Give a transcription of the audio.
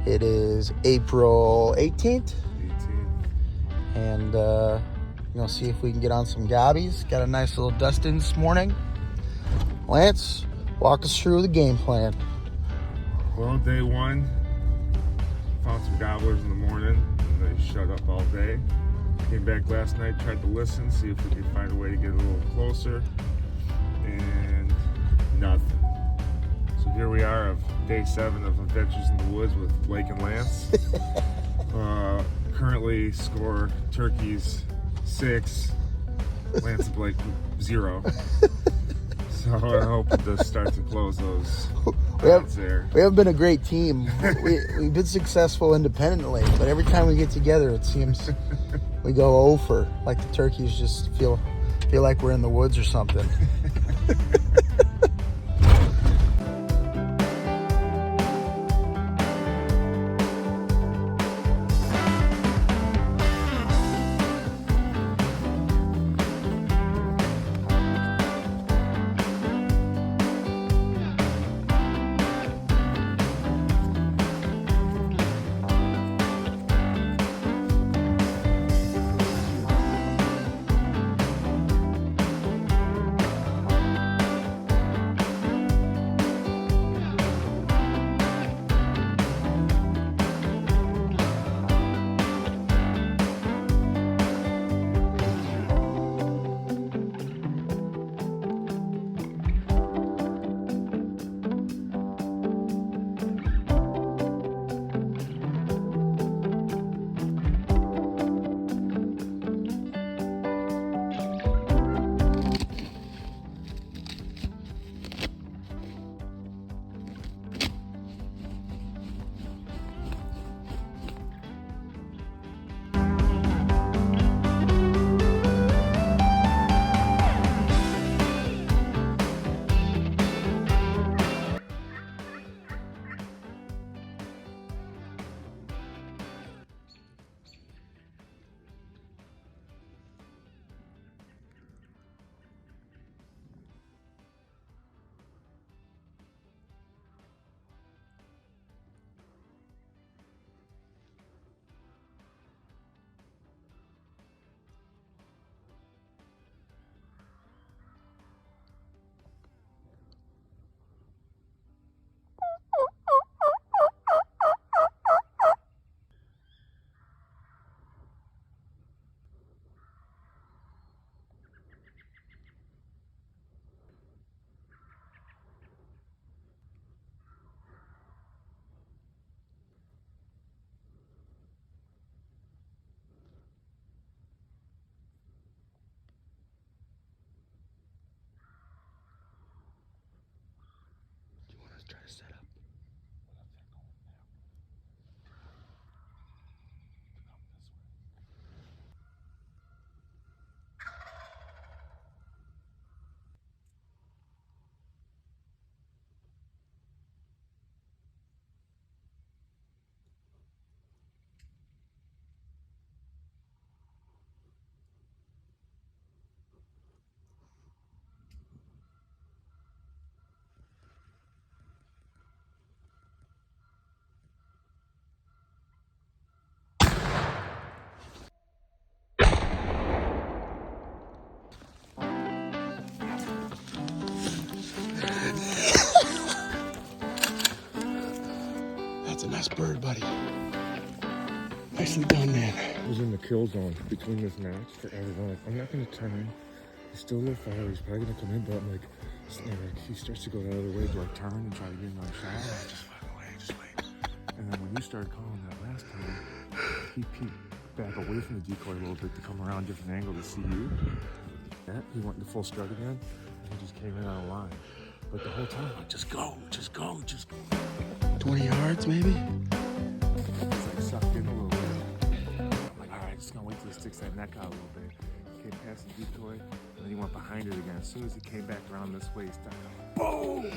It is April 18th. 18th. And see if we can get on some gobbies. Got a nice little dust-in this morning. Lance, walk us through the game plan. Well, day one, found some gobblers in the morning, and they shut up all day. Came back last night, tried to listen, see if we could find a way to get a little closer, and nothing. So here we are of day 7 of Adventures in the Woods with Blake and Lance. Currently score turkeys 6, Lance and Blake 0. So I hope to start to close those odds there. We haven't been a great team. We've been successful independently, but every time we get together, it seems we go over. Like the turkeys just feel like we're in the woods or something. Try to set up. That's a nice bird, buddy. Nicely done, man. I was in the kill zone between this match forever. I'm not going to turn. He's still a little far. He's probably going to come in, but I'm like, he starts to go the other way. Do I turn and try to get another shot? Just fucking wait, just wait. And then when you started calling that last time, he peeked back away from the decoy a little bit to come around a different angle to see you. He went into full strut again, and he just came in on a line. But the whole time, I'm like, just go, just go, just go. 20 yards, maybe? It's like sucked in a little bit. I'm like, all right, just gonna wait till he sticks that neck out a little bit. He came past the decoy, and then he went behind it again. As soon as he came back around this way, he started, boom!